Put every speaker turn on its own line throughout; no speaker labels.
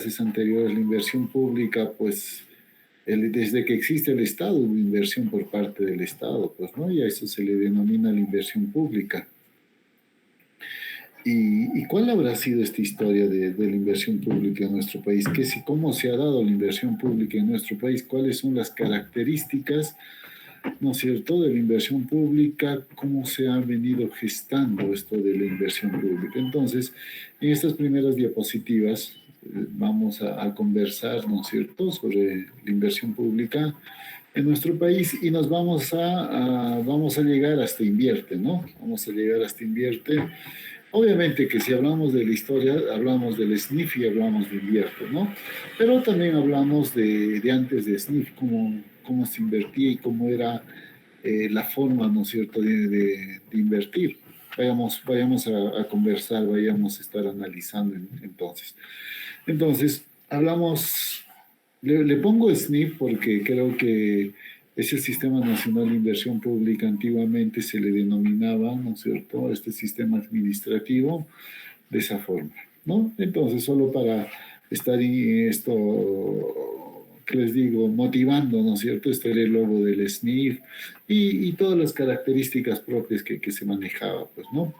clases anteriores, la inversión pública, pues desde que existe el Estado, hubo inversión por parte del Estado, pues, ¿no? Y a eso se le denomina la inversión pública. ¿Y cuál habrá sido esta historia de la inversión pública en nuestro país? ¿Cómo se ha dado la inversión pública en nuestro país? ¿Cuáles son las características, no es cierto, de la inversión pública? ¿Cómo se ha venido gestando esto de la inversión pública? Entonces, en estas primeras diapositivas vamos a conversar, ¿no es cierto?, sobre la inversión pública en nuestro país y nos vamos a llegar hasta Invierte, ¿no? Vamos a llegar hasta Invierte. Obviamente que si hablamos de la historia, hablamos del SNIF y hablamos de Invierte, ¿no? Pero también hablamos de antes de SNIF, cómo se invertía y cómo era la forma, ¿no es cierto?, de invertir. Vayamos a conversar, vayamos a estar analizando entonces. Entonces, hablamos, le pongo SNIF porque creo que es el Sistema Nacional de Inversión Pública. Antiguamente se le denominaba, ¿no es cierto?, este sistema administrativo de esa forma, ¿no? Entonces, solo para estar en esto, que les digo, motivando, ¿no es cierto?, este era el logo del SNIF y todas las características propias que se manejaba, pues, ¿no?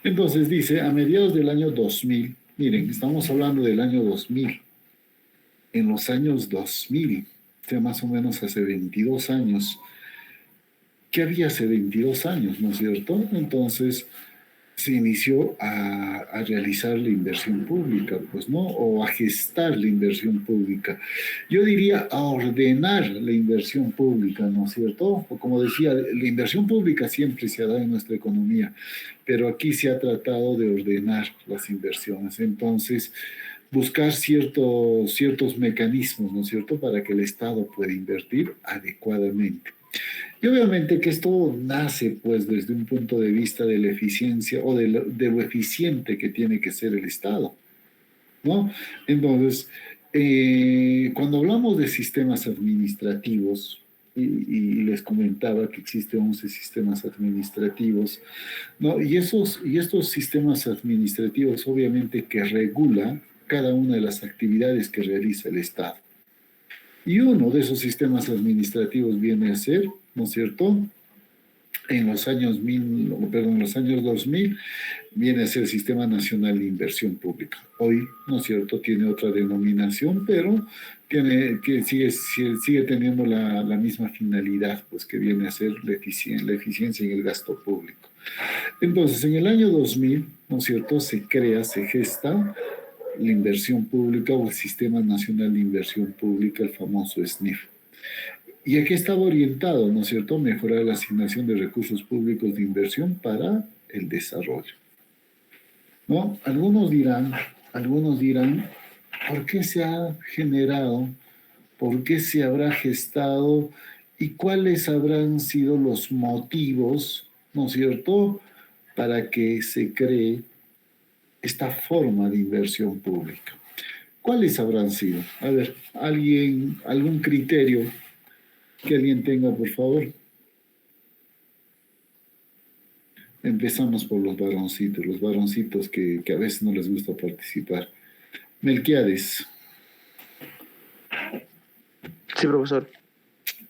Entonces dice, a mediados del año 2000, miren, estamos hablando del año 2000, en los años 2000, o sea, más o menos hace 22 años. ¿Qué había hace 22 años, no es cierto? Entonces se inició a realizar la inversión pública, pues, ¿no? O a gestar la inversión pública. Yo diría a ordenar la inversión pública, ¿no es cierto? O como decía, la inversión pública siempre se ha dado en nuestra economía, pero aquí se ha tratado de ordenar las inversiones. Entonces, buscar ciertos mecanismos, ¿no es cierto?, para que el Estado pueda invertir adecuadamente. Y obviamente que esto nace pues desde un punto de vista de la eficiencia o de lo eficiente que tiene que ser el Estado, ¿no? Entonces, cuando hablamos de sistemas administrativos, y les comentaba que existen 11 sistemas administrativos, ¿no? Y estos sistemas administrativos obviamente que regulan cada una de las actividades que realiza el Estado. Y uno de esos sistemas administrativos viene a ser, ¿no es cierto?, en los años 2000, viene a ser el Sistema Nacional de Inversión Pública. Hoy, ¿no es cierto?, tiene otra denominación, pero sigue teniendo la misma finalidad, pues que viene a ser la eficiencia en el gasto público. Entonces, en el año 2000, ¿no es cierto?, se gesta la inversión pública o el Sistema Nacional de Inversión Pública, el famoso SNIF. ¿Y a qué estaba orientado, no es cierto? Mejorar la asignación de recursos públicos de inversión para el desarrollo, ¿no? Algunos dirán, ¿por qué se ha generado? ¿Por qué se habrá gestado? ¿Y cuáles habrán sido los motivos, no es cierto?, para que se cree esta forma de inversión pública. ¿Cuáles habrán sido? A ver, algún criterio que alguien tenga, por favor. Empezamos por los varoncitos que a veces no les gusta participar. Melquiades.
Sí, profesor.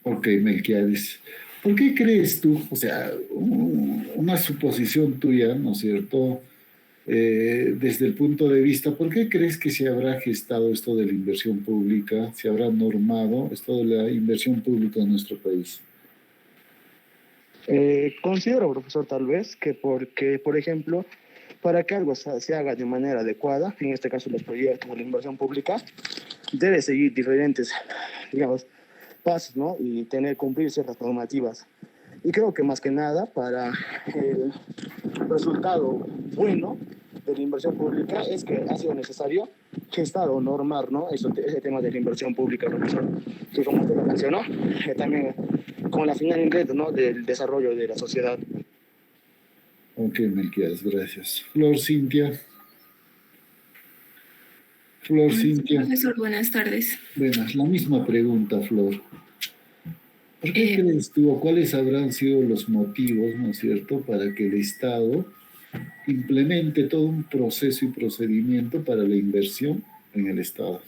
Ok, Melquiades. ¿Por qué crees tú, o sea, una suposición tuya, ¿no es cierto?, desde el punto de vista, ¿por qué crees que se habrá gestado esto de la inversión pública, se habrá normado esto de la inversión pública en nuestro país?
Considero, profesor, tal vez que porque, por ejemplo, para que algo se haga de manera adecuada, en este caso los proyectos o la inversión pública, debe seguir diferentes, digamos, pasos, ¿no? Y cumplir ciertas normativas. Y creo que más que nada para el resultado bueno de la inversión pública es que ha sido necesario gestar o normar, ¿no?, ese tema de la inversión pública, profesor, que como usted lo mencionó, también con la final en concreto, ¿no?, del desarrollo de la sociedad.
Ok, Melquiades, gracias. Flor Cintia.
Profesor, buenas tardes.
Buenas, la misma pregunta, Flor. ¿Por qué crees tú o cuáles habrán sido los motivos, ¿no es cierto?, para que el Estado implemente todo un proceso y procedimiento para la inversión en el Estado?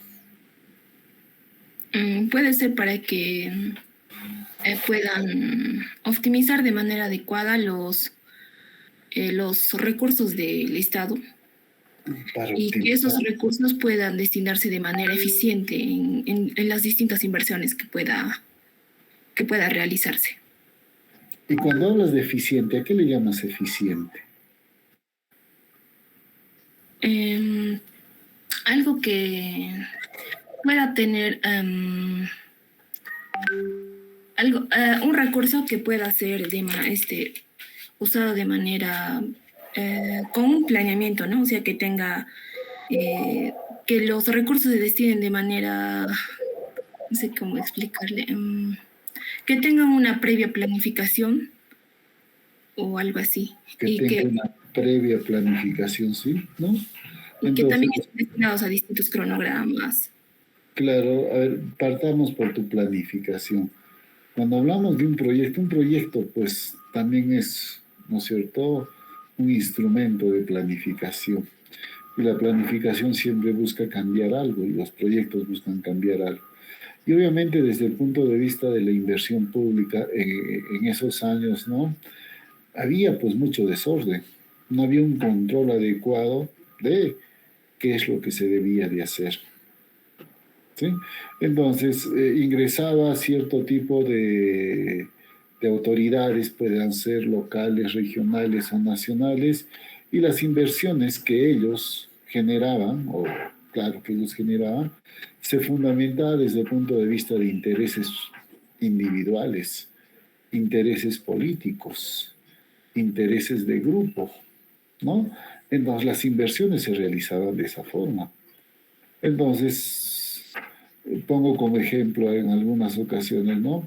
Puede ser para que puedan optimizar de manera adecuada los recursos del Estado
Para
y que esos
optimizar.
recursos puedan destinarse de manera eficiente en las distintas inversiones que pueda realizarse.
Y cuando hablas de eficiente, ¿a qué le llamas eficiente?
Em, Algo que pueda tener un recurso que pueda ser usado de manera con un planeamiento, ¿no? O sea, que tenga que los recursos se destinen de manera, no sé cómo explicarle, que tengan una previa planificación o algo así,
Que tenga una previa planificación, ¿sí? ¿No?
y que
Entonces,
también estén destinados a distintos cronogramas.
claro, a ver, partamos por tu planificación. Cuando hablamos de un proyecto pues también es, ¿no es cierto?, un instrumento de planificación. Y la planificación siempre busca cambiar algo y los proyectos buscan cambiar algo. Y obviamente desde el punto de vista de la inversión pública, en esos años, ¿no? Había pues mucho desorden. No había un control adecuado de qué es lo que se debía de hacer. ¿Sí? Entonces, ingresaba cierto tipo de autoridades, puedan ser locales, regionales o nacionales, y las inversiones que ellos generaban, o claro que ellos generaban, se fundamentaba desde el punto de vista de intereses individuales, intereses políticos, intereses de grupo, ¿no? Entonces, las inversiones se realizaban de esa forma. Entonces, pongo como ejemplo en algunas ocasiones, ¿no?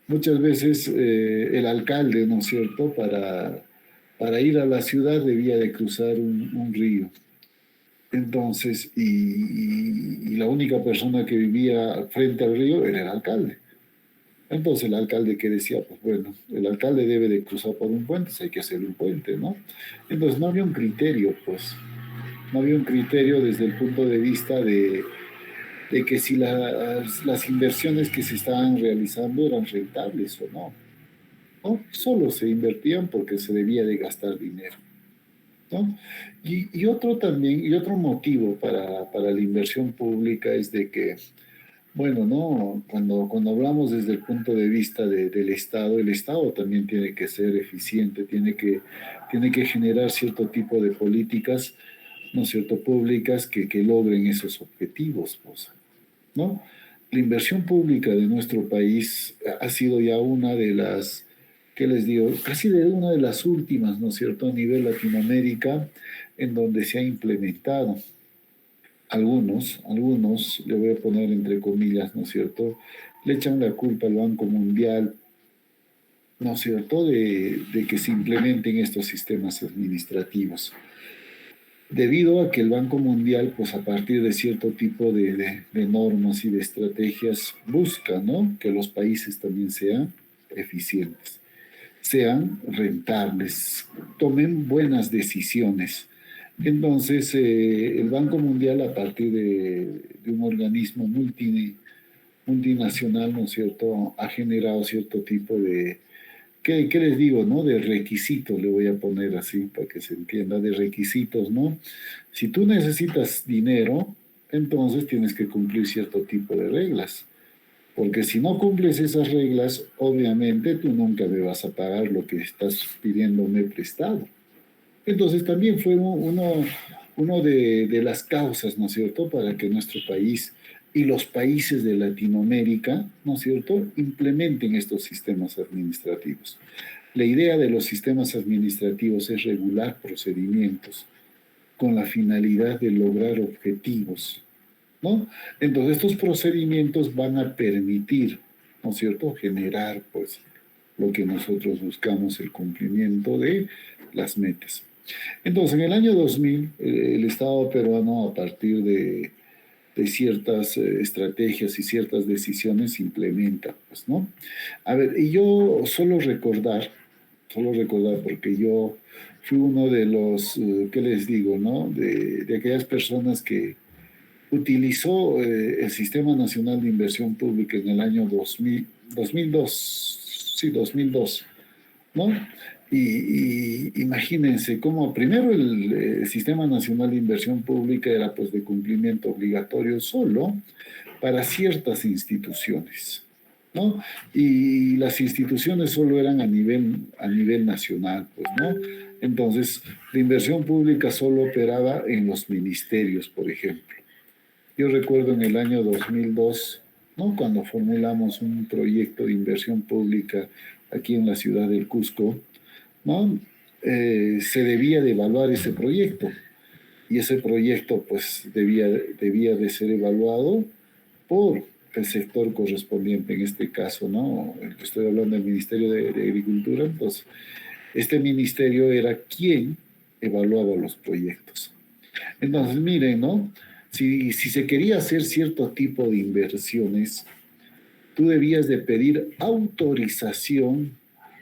Muchas veces el alcalde, ¿no es cierto?, para ir a la ciudad debía de cruzar un río. Entonces, y la única persona que vivía frente al río era el alcalde. Entonces el alcalde que decía, pues bueno, el alcalde debe de cruzar por un puente, pues hay que hacer un puente, ¿no? Entonces no había un criterio, pues, no había un criterio desde el punto de vista de que si las inversiones que se estaban realizando eran rentables o no. ¿No? Solo se invertían porque se debía de gastar dinero. ¿No? Y otro también, y otro motivo para la inversión pública es de que, bueno, ¿no? Cuando hablamos desde el punto de vista del Estado, el Estado también tiene que ser eficiente, tiene que generar cierto tipo de políticas, ¿no es cierto?, públicas que logren esos objetivos, pues. ¿No? La inversión pública de nuestro país ha sido ya una de las, ¿qué les digo? Casi de una de las últimas, ¿no es cierto?, a nivel Latinoamérica, en donde se ha implementado. Algunos, le voy a poner entre comillas, ¿no es cierto?, le echan la culpa al Banco Mundial, ¿no es cierto?, de que se implementen estos sistemas administrativos debido a que el Banco Mundial, pues a partir de cierto tipo de normas y de estrategias, busca, ¿no?, que los países también sean eficientes, sean rentables, tomen buenas decisiones. Entonces, el Banco Mundial, a partir de un organismo multinacional, ¿no es cierto?, ha generado cierto tipo de, ¿qué les digo, no? De requisitos, le voy a poner así para que se entienda, de requisitos, ¿no? Si tú necesitas dinero, entonces tienes que cumplir cierto tipo de reglas, porque si no cumples esas reglas, obviamente tú nunca me vas a pagar lo que estás pidiéndome prestado. Entonces también fue uno de las causas, ¿no es cierto?, para que nuestro país y los países de Latinoamérica, ¿no es cierto?, implementen estos sistemas administrativos. La idea de los sistemas administrativos es regular procedimientos con la finalidad de lograr objetivos, ¿no? Entonces estos procedimientos van a permitir, ¿no es cierto?, generar pues lo que nosotros buscamos, el cumplimiento de las metas. Entonces, en el año 2000, el Estado peruano, a partir de ciertas estrategias y ciertas decisiones, implementa, pues, ¿no? A ver, y yo solo recordar, porque yo fui uno de los, ¿qué les digo, no? De aquellas personas utilizó el Sistema Nacional de Inversión Pública en el año 2002, ¿no? Y imagínense cómo primero el Sistema Nacional de Inversión Pública era pues de cumplimiento obligatorio solo para ciertas instituciones, ¿no? Y las instituciones solo eran a nivel nacional, pues, ¿no? Entonces, la inversión pública solo operaba en los ministerios, por ejemplo. Yo recuerdo en el año 2002, ¿no? Cuando formulamos un proyecto de inversión pública aquí en la ciudad del Cusco, ¿no? Se debía de evaluar ese proyecto y ese proyecto pues debía de ser evaluado por el sector correspondiente en este caso, ¿no? Estoy hablando del Ministerio de Agricultura, entonces este ministerio era quien evaluaba los proyectos. Entonces, miren, ¿no? Si se quería hacer cierto tipo de inversiones, tú debías de pedir autorización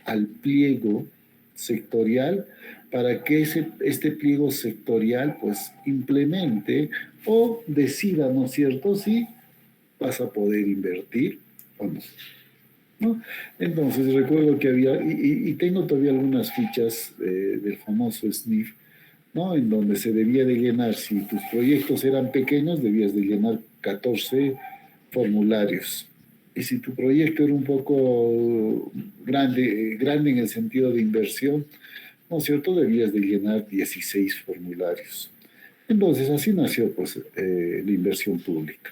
al pliego sectorial para que este pliego sectorial pues implemente o decida, ¿no es cierto?, si vas a poder invertir o no, ¿no? Entonces recuerdo que había, y tengo todavía algunas fichas del famoso SNIF, ¿no? En donde se debía de llenar, si tus proyectos eran pequeños, debías de llenar 14 formularios. Y si tu proyecto era un poco grande, grande en el sentido de inversión, ¿no es cierto?, debías de llenar 16 formularios. Entonces, así nació pues, la inversión pública,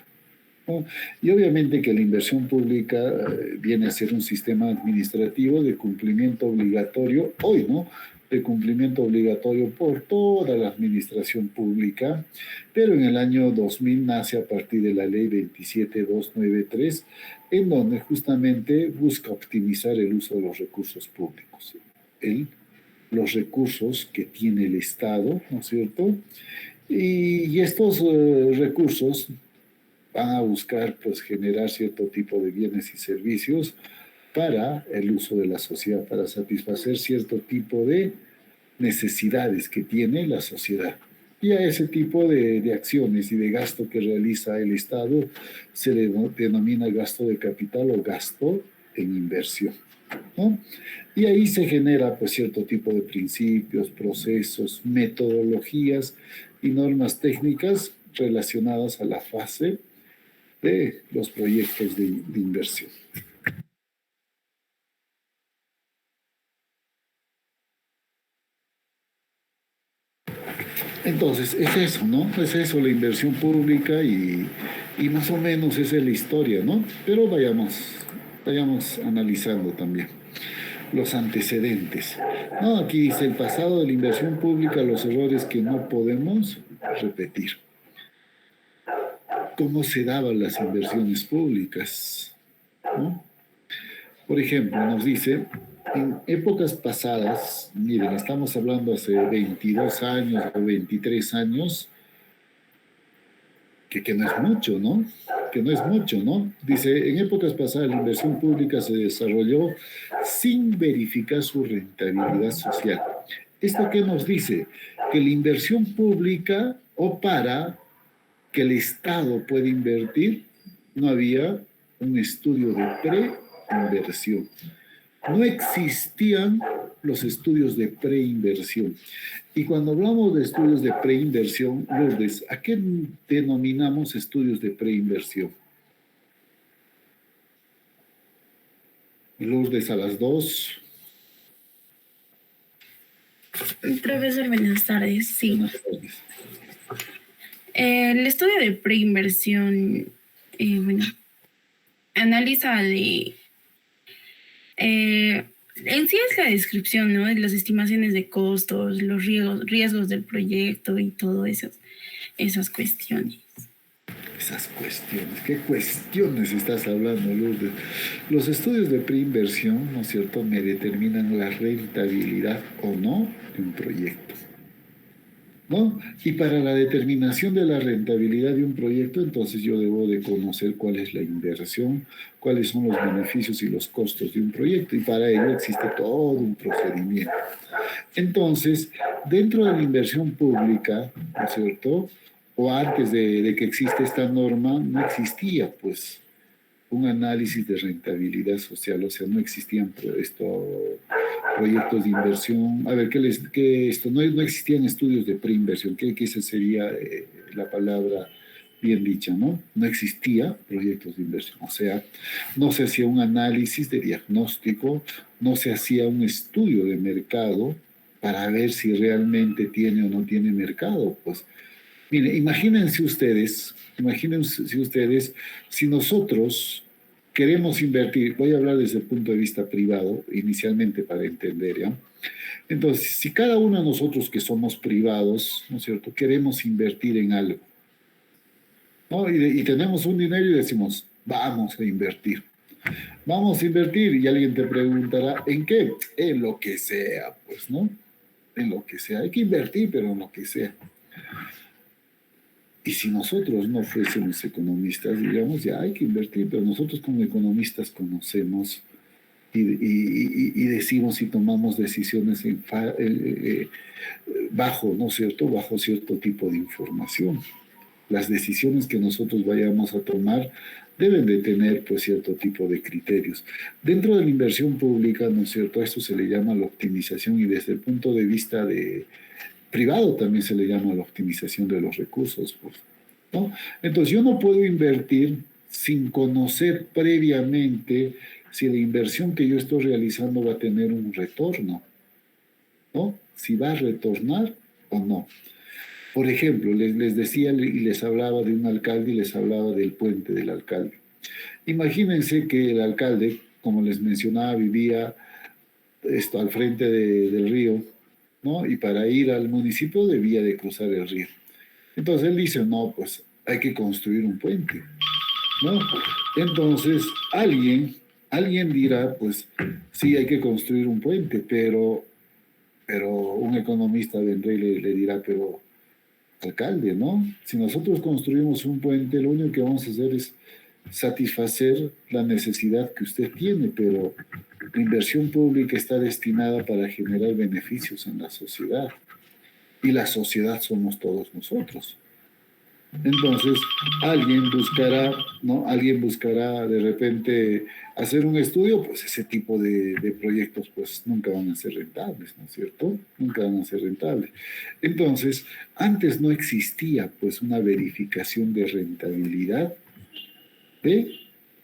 ¿no? Y obviamente que la inversión pública viene a ser un sistema administrativo de cumplimiento obligatorio, hoy, ¿no?, de cumplimiento obligatorio por toda la administración pública, pero en el año 2000 nace a partir de la ley 27293, en donde justamente busca optimizar el uso de los recursos públicos, los recursos que tiene el Estado, ¿no es cierto? Y estos recursos van a buscar pues, generar cierto tipo de bienes y servicios para el uso de la sociedad, para satisfacer cierto tipo de necesidades que tiene la sociedad. Y a ese tipo de acciones y de gasto que realiza el Estado se le denomina gasto de capital o gasto en inversión, ¿no? Y ahí se genera pues, cierto tipo de principios, procesos, metodologías y normas técnicas relacionadas a la fase de los proyectos de inversión. Entonces, es eso, ¿no? Es eso, la inversión pública y más o menos esa es la historia, ¿no? Pero vayamos analizando también los antecedentes. No, aquí dice el pasado de la inversión pública, los errores que no podemos repetir. ¿Cómo se daban las inversiones públicas? ¿No? Por ejemplo, nos dice, en épocas pasadas, miren, estamos hablando hace 22 años o 23 años, que no es mucho, ¿no? Que no es mucho, ¿no? Dice, en épocas pasadas la inversión pública se desarrolló sin verificar su rentabilidad social. ¿Esto qué nos dice? Que la inversión pública o para que el Estado pueda invertir, no había un estudio de preinversión. No existían los estudios de preinversión. Y cuando hablamos de estudios de preinversión, Lourdes, ¿a qué denominamos estudios de preinversión? Lourdes, a las 2.
Profesor, buenas tardes. Sí.
Buenas tardes.
El estudio de preinversión, bueno, analiza en sí es la descripción, ¿no?, de las estimaciones de costos, los riesgos del proyecto y todas esas cuestiones.
Esas cuestiones, ¿qué cuestiones estás hablando, Lourdes? Los estudios de preinversión, ¿no es cierto?, me determinan la rentabilidad o no de un proyecto, ¿no? Y para la determinación de la rentabilidad de un proyecto, entonces yo debo de conocer cuál es la inversión, cuáles son los beneficios y los costos de un proyecto, y para ello existe todo un procedimiento. Entonces, dentro de la inversión pública, ¿no es cierto?, o antes de que existe esta norma, no existía pues un análisis de rentabilidad social, o sea, no existían proyectos de inversión. A ver, no existían estudios de preinversión, que esa sería la palabra bien dicha, ¿no? No existía proyectos de inversión, o sea, no se hacía un análisis de diagnóstico, no se hacía un estudio de mercado para ver si realmente tiene o no tiene mercado, pues. Mire, imagínense ustedes, si nosotros queremos invertir, voy a hablar desde el punto de vista privado, inicialmente para entender, ¿ya? Entonces, si cada uno de nosotros que somos privados, ¿no es cierto?, queremos invertir en algo, ¿no? Y tenemos un dinero y decimos, vamos a invertir. Vamos a invertir y alguien te preguntará, ¿en qué? En lo que sea, pues, ¿no? En lo que sea. Hay que invertir, pero en lo que sea. Y si nosotros no fuésemos economistas, digamos, ya hay que invertir, pero nosotros como economistas conocemos y decimos y tomamos decisiones bajo, ¿no es cierto?, bajo cierto tipo de información. Las decisiones que nosotros vayamos a tomar deben de tener pues cierto tipo de criterios. Dentro de la inversión pública, ¿no es cierto?, a esto se le llama la optimización y desde el punto de vista privado también se le llama la optimización de los recursos, pues, ¿no? Entonces yo no puedo invertir sin conocer previamente si la inversión que yo estoy realizando va a tener un retorno, ¿no? Si va a retornar o no. Por ejemplo, les decía y les hablaba de un alcalde y les hablaba del puente del alcalde. Imagínense que el alcalde, como les mencionaba, vivía al frente del río, ¿no? Y para ir al municipio debía de cruzar el río. Entonces él dice, no, pues hay que construir un puente, ¿no? Entonces alguien dirá, pues sí, hay que construir un puente, pero un economista vendrá y le dirá, pero alcalde, ¿no? Si nosotros construimos un puente, lo único que vamos a hacer es satisfacer la necesidad que usted tiene, pero la inversión pública está destinada para generar beneficios en la sociedad. Y la sociedad somos todos nosotros. Entonces, alguien buscará, ¿no? Alguien buscará de repente hacer un estudio, pues ese tipo de proyectos pues nunca van a ser rentables, ¿no es cierto? Nunca van a ser rentables. Entonces, antes no existía pues una verificación de rentabilidad de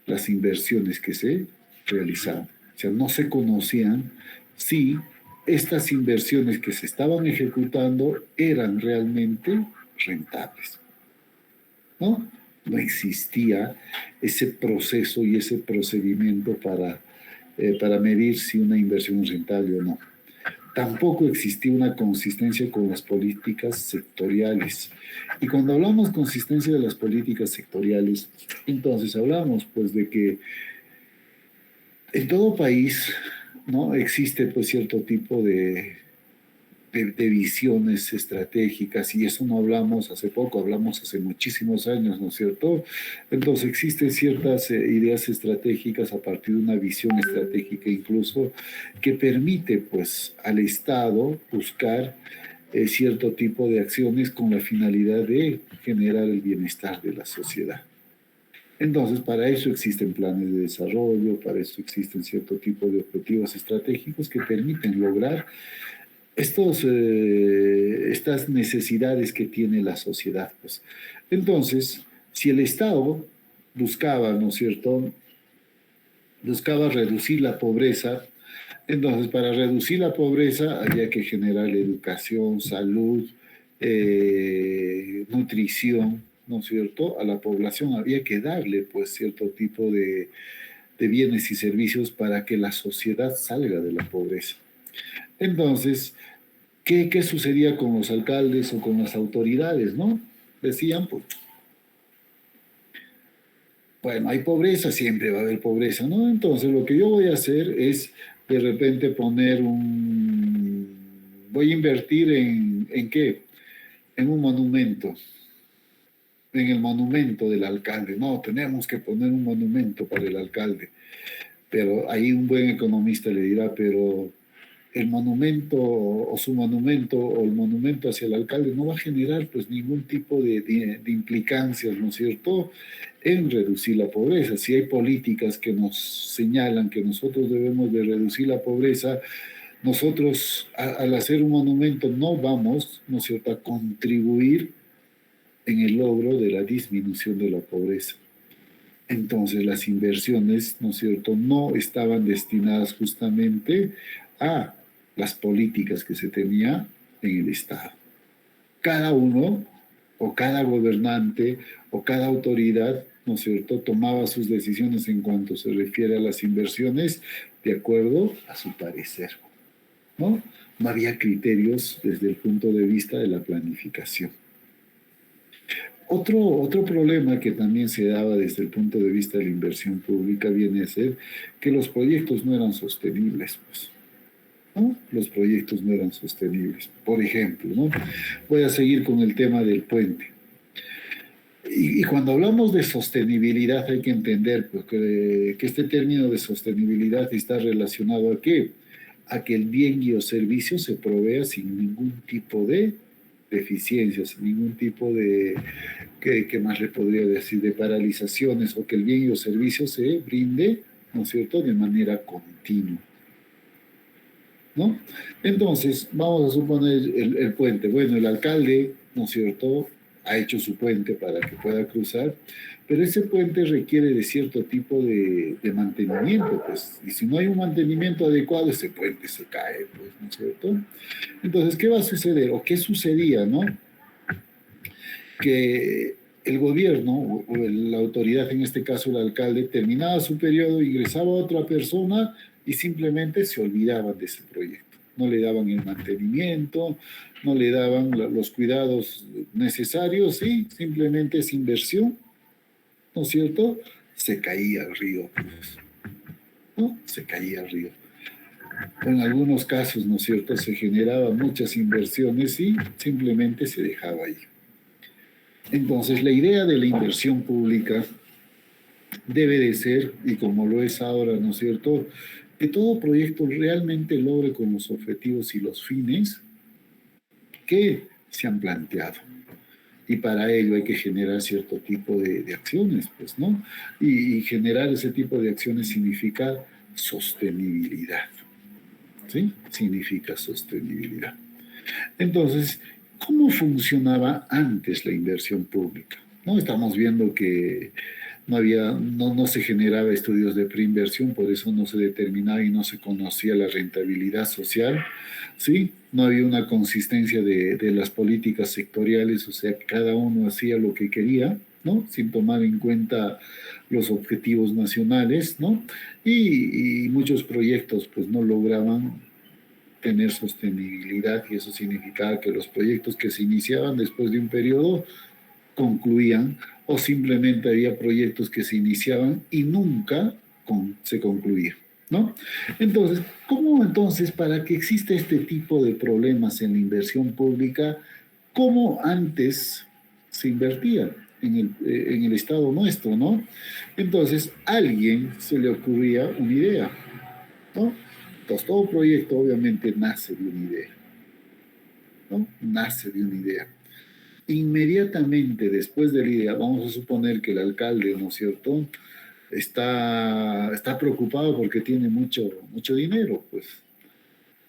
las inversiones que se realizaban. O sea, no se conocían si estas inversiones que se estaban ejecutando eran realmente rentables, ¿no? No existía ese proceso y ese procedimiento para medir si una inversión es rentable o no. Tampoco existía una consistencia con las políticas sectoriales. Y cuando hablamos consistencia de las políticas sectoriales, entonces hablamos pues de que en todo país, ¿no?, existe pues cierto tipo de visiones estratégicas, y eso no hablamos hace poco, hablamos hace muchísimos años, ¿no es cierto? Entonces existen ciertas ideas estratégicas a partir de una visión estratégica incluso que permite pues al Estado buscar cierto tipo de acciones con la finalidad de generar el bienestar de la sociedad. Entonces, para eso existen planes de desarrollo, para eso existen cierto tipo de objetivos estratégicos que permiten lograr estas necesidades que tiene la sociedad, pues. Entonces, si el Estado buscaba, ¿no es cierto?, buscaba reducir la pobreza, entonces para reducir la pobreza había que generar educación, salud, nutrición, ¿no es cierto?, a la población había que darle pues cierto tipo de bienes y servicios para que la sociedad salga de la pobreza. Entonces, ¿qué sucedía con los alcaldes o con las autoridades, no? Decían, pues, bueno, hay pobreza, siempre va a haber pobreza, ¿no? Entonces, lo que yo voy a hacer es, de repente, voy a invertir ¿en qué? En un monumento, en el monumento del alcalde. No, tenemos que poner un monumento para el alcalde. Pero ahí un buen economista le dirá, pero el monumento o su monumento o el monumento hacia el alcalde no va a generar pues ningún tipo de implicancias, ¿no es cierto?, en reducir la pobreza. Si hay políticas que nos señalan que nosotros debemos de reducir la pobreza, nosotros al hacer un monumento no vamos, ¿no es cierto?, a contribuir en el logro de la disminución de la pobreza. Entonces las inversiones, ¿no es cierto?, no estaban destinadas justamente a las políticas que se tenía en el Estado. Cada uno o cada gobernante o cada autoridad, ¿no es cierto?, tomaba sus decisiones en cuanto se refiere a las inversiones de acuerdo a su parecer, ¿no? No había criterios desde el punto de vista de la planificación. Otro problema que también se daba desde el punto de vista de la inversión pública viene a ser que los proyectos no eran sostenibles, pues, ¿no? Los proyectos no eran sostenibles. Por ejemplo, ¿no? Voy a seguir con el tema del puente. Y cuando hablamos de sostenibilidad hay que entender pues, que este término de sostenibilidad está relacionado a ¿qué? A que el bien y o servicio se provea sin ningún tipo de deficiencias, sin ningún tipo de, ¿qué más le podría decir?, de paralizaciones, o que el bien y o servicio se brinde, ¿no es cierto?, de manera continua, ¿no? Entonces, vamos a suponer el puente. Bueno, el alcalde, ¿no es cierto?, ha hecho su puente para que pueda cruzar, pero ese puente requiere de cierto tipo de mantenimiento, pues, y si no hay un mantenimiento adecuado, ese puente se cae, pues, ¿no es cierto? Entonces, ¿qué va a suceder? ¿O qué sucedía, no? Que el gobierno, o la autoridad, en este caso el alcalde, terminaba su periodo, ingresaba otra persona y simplemente se olvidaban de ese proyecto. No le daban el mantenimiento, no le daban los cuidados necesarios y simplemente esa inversión, ¿no es cierto?, se caía al río, pues, ¿no? Se caía al río. En algunos casos, ¿no es cierto?, se generaban muchas inversiones y simplemente se dejaba ahí. Entonces, la idea de la inversión pública debe de ser, y como lo es ahora, ¿no es cierto?, que todo proyecto realmente logre con los objetivos y los fines que se han planteado. Y para ello hay que generar cierto tipo de acciones, pues, ¿no? Y generar ese tipo de acciones significa sostenibilidad, ¿sí? Significa sostenibilidad. Entonces, ¿cómo funcionaba antes la inversión pública? ¿No? Estamos viendo que no se generaba estudios de preinversión, por eso no se determinaba y no se conocía la rentabilidad social, ¿sí? No había una consistencia de las políticas sectoriales, o sea, cada uno hacía lo que quería, ¿no?, sin tomar en cuenta los objetivos nacionales, ¿no? Y muchos proyectos pues no lograban tener sostenibilidad, y eso significaba que los proyectos que se iniciaban después de un periodo concluían, o simplemente había proyectos que se iniciaban y nunca se concluían, ¿no? Entonces, ¿cómo entonces, para que exista este tipo de problemas en la inversión pública, cómo antes se invertía en el Estado nuestro, ¿no? Entonces, a alguien se le ocurría una idea, ¿no? Entonces, todo proyecto obviamente nace de una idea, ¿no? Nace de una idea. Inmediatamente después de la idea, vamos a suponer que el alcalde, ¿no es cierto?, está preocupado porque tiene mucho dinero, pues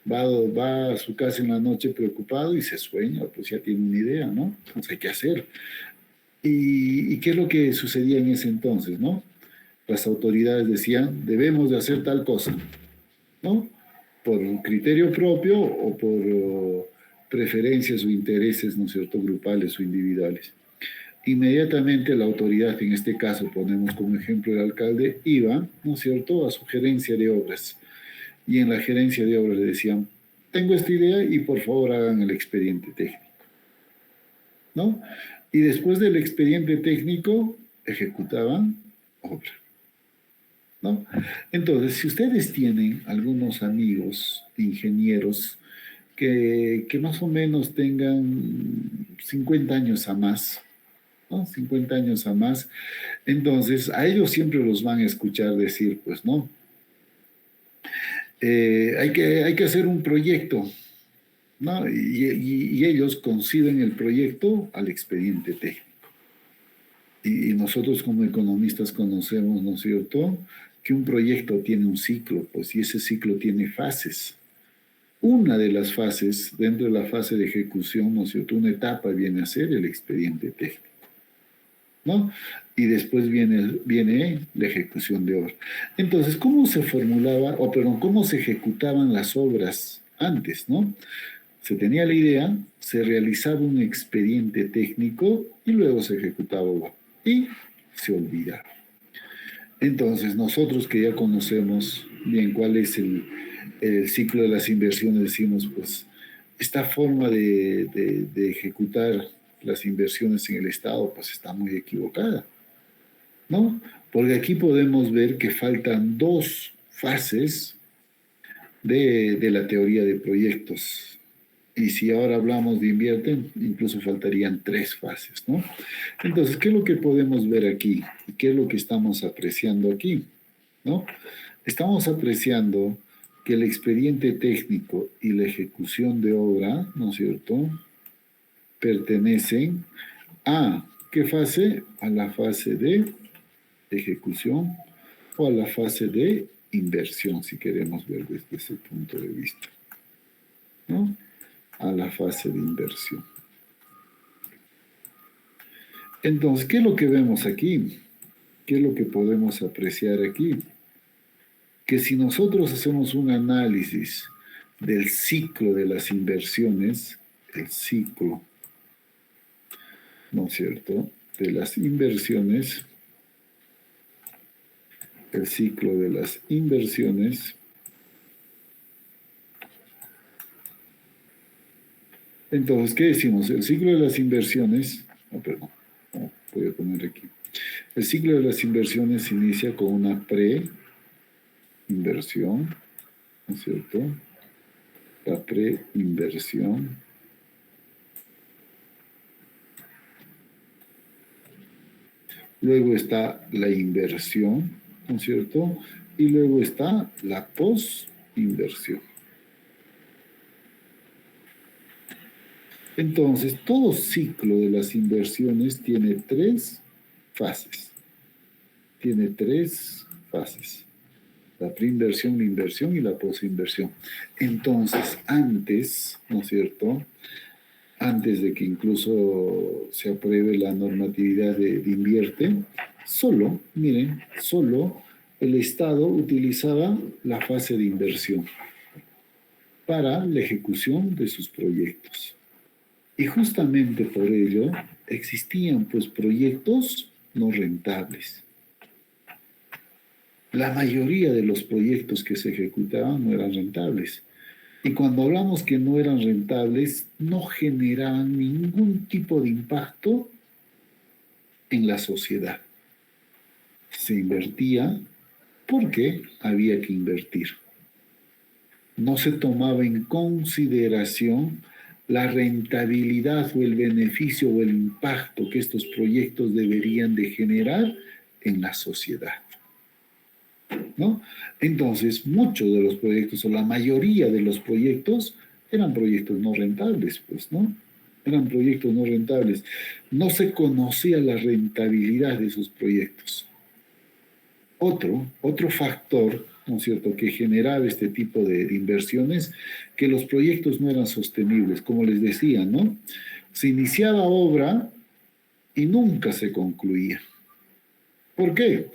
va a su casa en la noche preocupado y se sueña, pues ya tiene una idea, ¿no? Entonces hay que hacer. ¿Y qué es lo que sucedía en ese entonces, no? Las autoridades decían, debemos de hacer tal cosa, ¿no? Por un criterio propio o por preferencias o intereses, ¿no es cierto?, grupales o individuales. Inmediatamente la autoridad, en este caso ponemos como ejemplo el alcalde, iba, ¿no es cierto?, a su gerencia de obras. Y en la gerencia de obras le decían, tengo esta idea y por favor hagan el expediente técnico, ¿no? Y después del expediente técnico, ejecutaban obra, ¿no? Entonces, si ustedes tienen algunos amigos ingenieros que más o menos tengan 50 años a más, ¿no? 50 años a más, entonces a ellos siempre los van a escuchar decir, pues, ¿no? hay que hacer un proyecto, ¿no? Y ellos conciben el proyecto al expediente técnico. Y nosotros como economistas conocemos, ¿no es cierto?, que un proyecto tiene un ciclo, pues, y ese ciclo tiene fases. Una de las fases, dentro de la fase de ejecución, ¿no es cierto?, una etapa viene a ser el expediente técnico, ¿no? Y después viene la ejecución de obra. Entonces, ¿cómo se formulaba, o perdón, cómo se ejecutaban las obras antes, ¿no? Se tenía la idea, se realizaba un expediente técnico y luego se ejecutaba obra. Y se olvidaba. Entonces, nosotros que ya conocemos bien cuál es el ciclo de las inversiones, decimos, pues, esta forma de ejecutar las inversiones en el Estado, pues, está muy equivocada, ¿no? Porque aquí podemos ver que faltan dos fases de la teoría de proyectos. Y si ahora hablamos de invierten, incluso faltarían tres fases, ¿no? Entonces, ¿qué es lo que podemos ver aquí? ¿Qué es lo que estamos apreciando aquí? ¿No? Estamos apreciando que el expediente técnico y la ejecución de obra, ¿no es cierto?, pertenecen a, ¿qué fase? A la fase de ejecución o a la fase de inversión, si queremos ver desde ese punto de vista, ¿no? A la fase de inversión. Entonces, ¿qué es lo que vemos aquí? ¿Qué es lo que podemos apreciar aquí? Que si nosotros hacemos un análisis del ciclo de las inversiones, el ciclo, ¿no es cierto?, de las inversiones, el ciclo de las inversiones, entonces, ¿qué decimos? El ciclo de las inversiones, voy a poner aquí. El ciclo de las inversiones se inicia con una preinversión, ¿no es cierto? La preinversión. Luego está la inversión, ¿no es cierto? Y luego está la posinversión. Entonces, todo ciclo de las inversiones tiene tres fases. Tiene tres fases. La preinversión, la inversión y la posinversión. Entonces, antes, ¿no es cierto?, antes de que incluso se apruebe la normatividad de invierte, solo, miren, solo el Estado utilizaba la fase de inversión para la ejecución de sus proyectos. Y justamente por ello existían pues proyectos no rentables. La mayoría de los proyectos que se ejecutaban no eran rentables. Y cuando hablamos que no eran rentables, no generaban ningún tipo de impacto en la sociedad. Se invertía porque había que invertir. No se tomaba en consideración la rentabilidad o el beneficio o el impacto que estos proyectos deberían de generar en la sociedad, ¿no? Entonces, muchos de los proyectos, o la mayoría de los proyectos, eran proyectos no rentables, pues, ¿no? Eran proyectos no rentables. No se conocía la rentabilidad de esos proyectos. Otro factor, ¿no es cierto?, que generaba este tipo de inversiones, que los proyectos no eran sostenibles, como les decía, ¿no? Se iniciaba obra y nunca se concluía. ¿Por qué?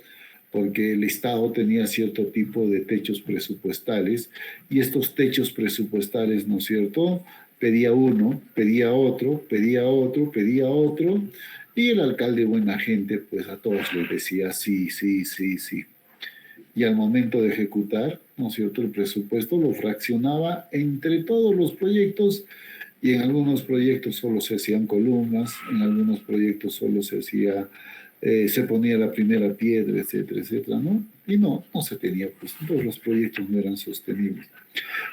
Porque el Estado tenía cierto tipo de techos presupuestales y estos techos presupuestales, ¿no es cierto?, pedía uno, pedía otro, pedía otro, pedía otro, y el alcalde, buena gente, pues a todos les decía sí, sí, sí, sí. Y al momento de ejecutar, ¿no es cierto?, el presupuesto lo fraccionaba entre todos los proyectos y en algunos proyectos solo se hacían columnas, en algunos proyectos solo se hacía, se ponía la primera piedra, etcétera, etcétera, ¿no? Y no se tenía, pues todos los proyectos no eran sostenibles.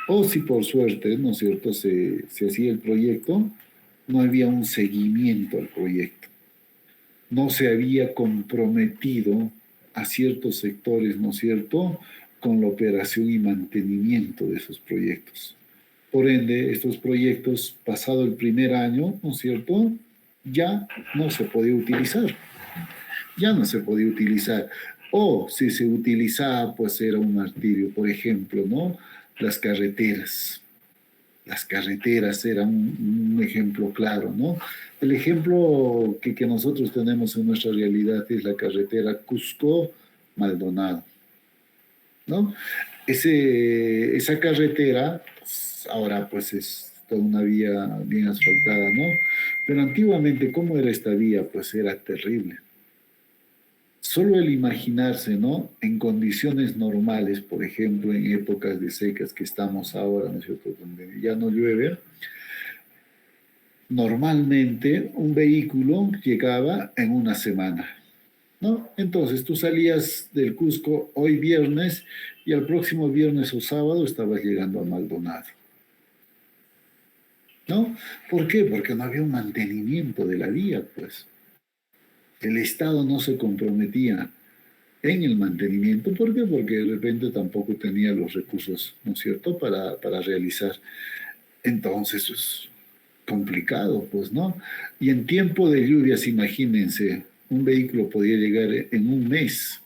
O si por suerte, ¿no es cierto?, se hacía el proyecto, no había un seguimiento al proyecto. No se había comprometido a ciertos sectores, ¿no es cierto?, con la operación y mantenimiento de esos proyectos. Por ende, estos proyectos, pasado el primer año, ¿no es cierto?, ya no se podía utilizar. Ya no se podía utilizar. O si se utilizaba, pues era un martirio. Por ejemplo, ¿no? Las carreteras. Las carreteras eran un ejemplo claro, ¿no? El ejemplo que nosotros tenemos en nuestra realidad es la carretera Cusco-Maldonado, ¿no? Esa carretera, ahora pues es toda una vía bien asfaltada, ¿no? Pero antiguamente, ¿cómo era esta vía? Pues era terrible. Solo el imaginarse, ¿no? En condiciones normales, por ejemplo, en épocas de secas que estamos ahora, ¿no es cierto?, donde ya no llueve, normalmente un vehículo llegaba en una semana, ¿no? Entonces tú salías del Cusco hoy viernes y al próximo viernes o sábado estabas llegando a Maldonado, ¿no? ¿Por qué? Porque no había un mantenimiento de la vía, pues. El Estado no se comprometía en el mantenimiento. ¿Por qué? Porque de repente tampoco tenía los recursos, ¿no es cierto?, para realizar. Entonces es complicado, pues, ¿no? Y en tiempo de lluvias, imagínense, un vehículo podía llegar en un mes.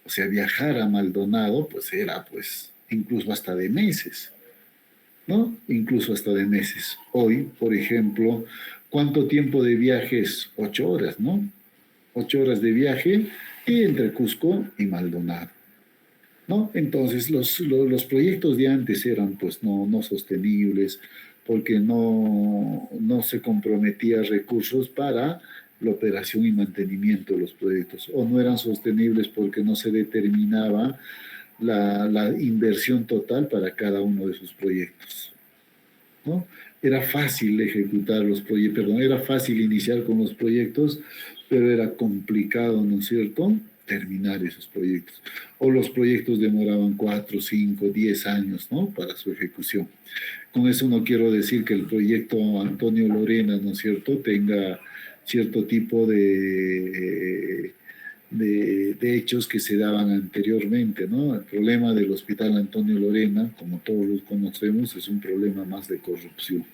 O sea, viajar a Maldonado, pues era, pues, incluso hasta de meses, ¿no? Incluso hasta de meses. Hoy, por ejemplo, ¿cuánto tiempo de viaje es? 8 horas, ¿no? 8 horas de viaje y entre Cusco y Maldonado, ¿no? Entonces, los proyectos de antes eran, pues, no sostenibles porque no se comprometía recursos para la operación y mantenimiento de los proyectos, o no eran sostenibles porque no se determinaba la inversión total para cada uno de sus proyectos, ¿no? Era fácil ejecutar los proyectos, perdón, era fácil iniciar con los proyectos, pero era complicado, ¿no es cierto?, terminar esos proyectos. O los proyectos demoraban 4, 5, 10 años, ¿no?, para su ejecución. Con eso no quiero decir que el proyecto Antonio Lorena, ¿no es cierto?, tenga cierto tipo de hechos que se daban anteriormente, ¿no? El problema del Hospital Antonio Lorena, como todos los conocemos, es un problema más de corrupción,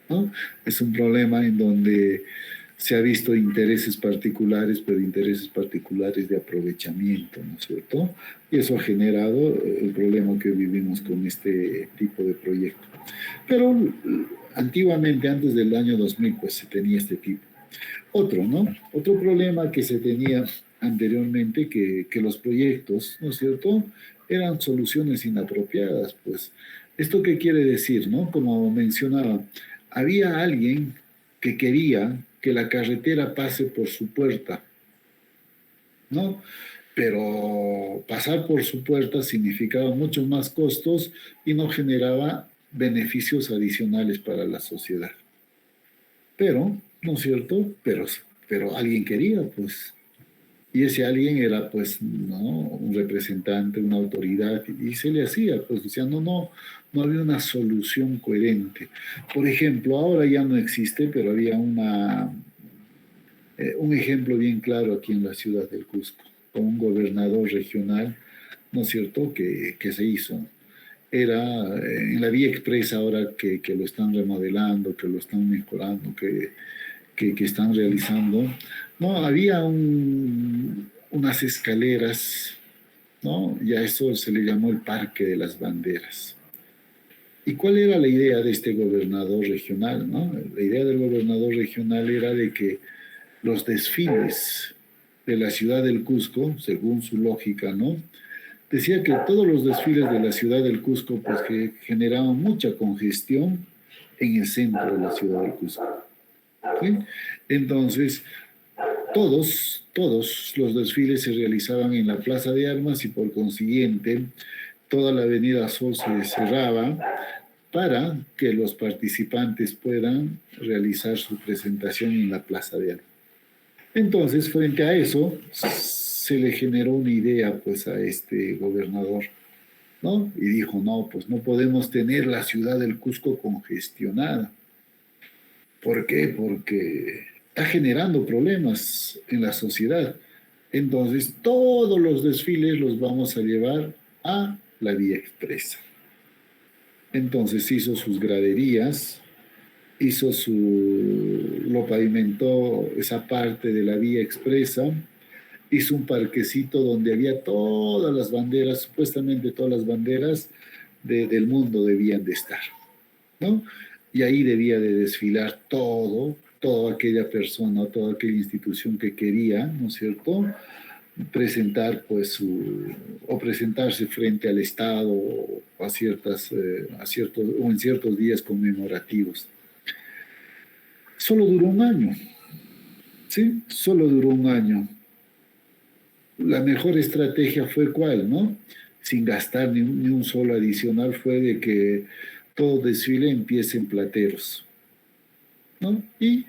¿no? Es un problema en donde se ha visto intereses particulares, pero intereses particulares de aprovechamiento, ¿no es cierto? Y eso ha generado el problema que vivimos con este tipo de proyecto. Pero antiguamente, antes del año 2000, pues se tenía este tipo. Otro, ¿no? Otro problema que se tenía anteriormente, que los proyectos, ¿no es cierto?, eran soluciones inapropiadas, pues. ¿Esto qué quiere decir, no? Como mencionaba, había alguien que quería que la carretera pase por su puerta, ¿no? Pero pasar por su puerta significaba muchos más costos y no generaba beneficios adicionales para la sociedad. Pero, ¿no es cierto? Pero alguien quería, pues. Y ese alguien era, pues, ¿no?, un representante, una autoridad, y se le hacía, pues, decía, no había una solución coherente. Por ejemplo, ahora ya no existe, pero había un ejemplo bien claro aquí en la ciudad del Cusco, con un gobernador regional, ¿no es cierto?, que se hizo. Era en la vía expresa ahora que lo están remodelando, que lo están mejorando, que están realizando, no, había unas escaleras, ¿no? Y a eso se le llamó el Parque de las Banderas. ¿Y cuál era la idea de este gobernador regional, no? La idea del gobernador regional era de que los desfiles de la ciudad del Cusco, según su lógica, ¿no?, decía que todos los desfiles de la ciudad del Cusco, pues, que generaban mucha congestión en el centro de la ciudad del Cusco, ¿sí? Entonces, todos los desfiles se realizaban en la Plaza de Armas y por consiguiente toda la Avenida Sol se cerraba para que los participantes puedan realizar su presentación en la Plaza de Armas. Entonces, frente a eso, se le generó una idea, pues, a este gobernador, ¿no? Y dijo, no, pues no podemos tener la ciudad del Cusco congestionada. ¿Por qué? Porque está generando problemas en la sociedad. Entonces, todos los desfiles los vamos a llevar a la vía expresa. Entonces hizo sus graderías, lo pavimentó esa parte de la vía expresa, hizo un parquecito donde había todas las banderas, supuestamente todas las banderas del mundo debían de estar, ¿no? Y ahí debía de desfilar toda aquella persona, toda aquella institución que quería, ¿no es cierto?, presentar pues o presentarse frente al Estado o o en ciertos días conmemorativos. Solo duró un año, ¿sí? Solo duró un año. La mejor estrategia fue ¿cuál, no? Sin gastar ni un solo adicional, fue de que todo desfile empiece en Plateros, ¿no? Y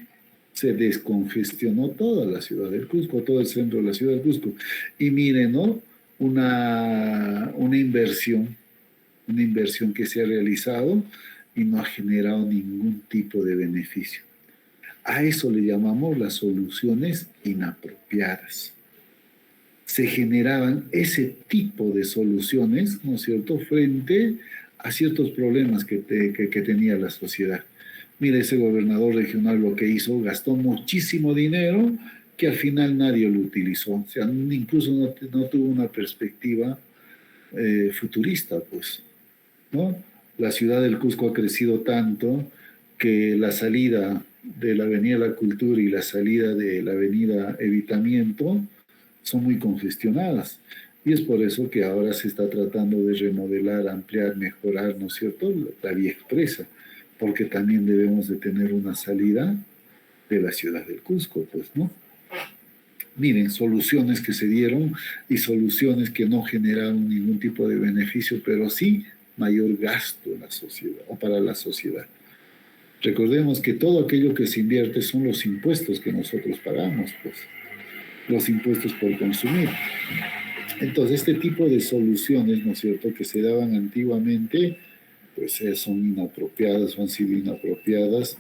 se descongestionó toda la ciudad del Cusco, todo el centro de la ciudad del Cusco. Y miren, ¿no? Una inversión que se ha realizado y no ha generado ningún tipo de beneficio. A eso le llamamos las soluciones inapropiadas. Se generaban ese tipo de soluciones, ¿no es cierto?, frente a ciertos problemas que tenía la sociedad. Mira, ese gobernador regional lo que hizo, gastó muchísimo dinero que al final nadie lo utilizó. O sea, incluso no tuvo una perspectiva futurista, pues, ¿no? La ciudad del Cusco ha crecido tanto que la salida de la Avenida La Cultura y la salida de la Avenida Evitamiento son muy congestionadas. Y es por eso que ahora se está tratando de remodelar, ampliar, mejorar, ¿no es cierto?, la vía expresa, porque también debemos de tener una salida de la ciudad del Cusco, pues, ¿no? Miren, soluciones que se dieron y soluciones que no generaron ningún tipo de beneficio, pero sí mayor gasto en la sociedad o para la sociedad. Recordemos que todo aquello que se invierte son los impuestos que nosotros pagamos, pues, los impuestos por consumir. Entonces, este tipo de soluciones, ¿no es cierto?, que se daban antiguamente, pues son inapropiadas o han sido inapropiadas,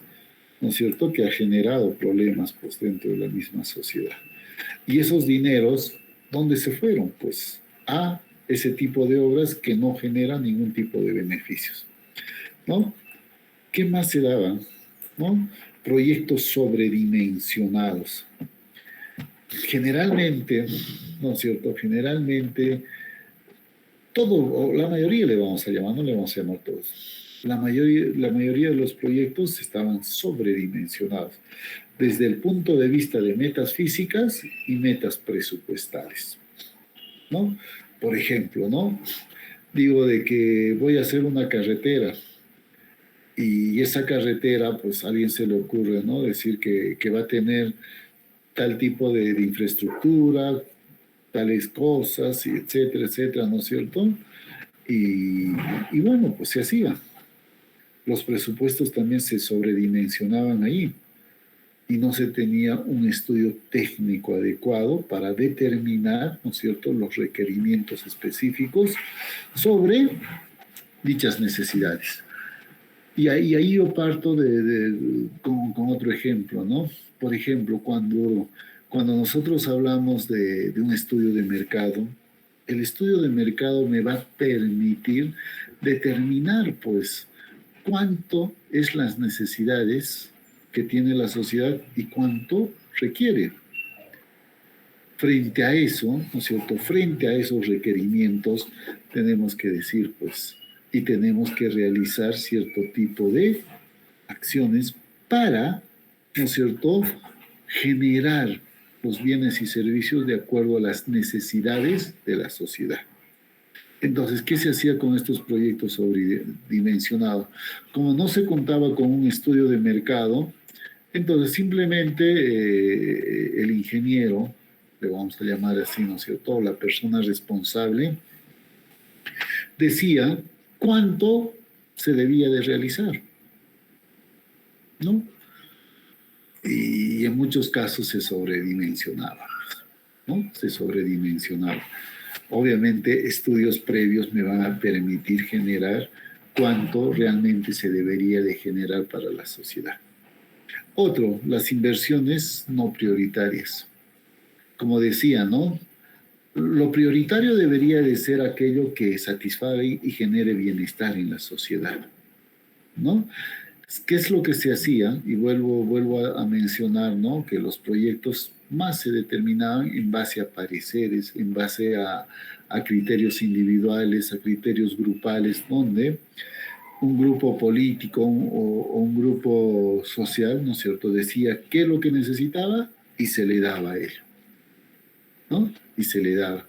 ¿no es cierto?, que ha generado problemas pues dentro de la misma sociedad. Y esos dineros, ¿dónde se fueron? Pues a ese tipo de obras que no generan ningún tipo de beneficios, ¿no? ¿Qué más se daban? ¿No? Proyectos sobredimensionados. Generalmente, ¿no es cierto?, generalmente todo, o la mayoría le vamos a llamar, no le vamos a llamar todos. La mayoría de los proyectos estaban sobredimensionados, desde el punto de vista de metas físicas y metas presupuestales, ¿no? Por ejemplo, ¿no? Digo de que voy a hacer una carretera y esa carretera, pues a alguien se le ocurre, ¿no?, decir que va a tener tal tipo de infraestructura, tales cosas, y etcétera, etcétera, ¿no es cierto? Y bueno, pues se hacía. Los presupuestos también se sobredimensionaban ahí y no se tenía un estudio técnico adecuado para determinar, ¿no es cierto?, los requerimientos específicos sobre dichas necesidades. Y ahí yo parto con otro ejemplo, ¿no? Por ejemplo, cuando nosotros hablamos de un estudio de mercado, el estudio de mercado me va a permitir determinar, pues, cuánto es las necesidades que tiene la sociedad y cuánto requiere. Frente a eso, ¿no es cierto?, frente a esos requerimientos, tenemos que decir, pues, y tenemos que realizar cierto tipo de acciones para, ¿no es cierto?, generar los bienes y servicios de acuerdo a las necesidades de la sociedad. Entonces, ¿qué se hacía con estos proyectos sobredimensionados? Como no se contaba con un estudio de mercado, entonces simplemente el ingeniero, le vamos a llamar así, ¿no es cierto?, la persona responsable, decía cuánto se debía de realizar, ¿no? Y en muchos casos se sobredimensionaba, ¿no? Se sobredimensionaba. Obviamente, estudios previos me van a permitir generar cuánto realmente se debería de generar para la sociedad. Otro, las inversiones no prioritarias. Como decía, ¿no?, lo prioritario debería de ser aquello que satisfaga y genere bienestar en la sociedad, ¿no? ¿Qué es lo que se hacía? Y vuelvo a mencionar, ¿no? Que los proyectos más se determinaban en base a pareceres, en base a criterios individuales, a criterios grupales, donde un grupo político o un grupo social, ¿no es cierto?, decía qué es lo que necesitaba y se le daba a él, ¿no? Y se le daba.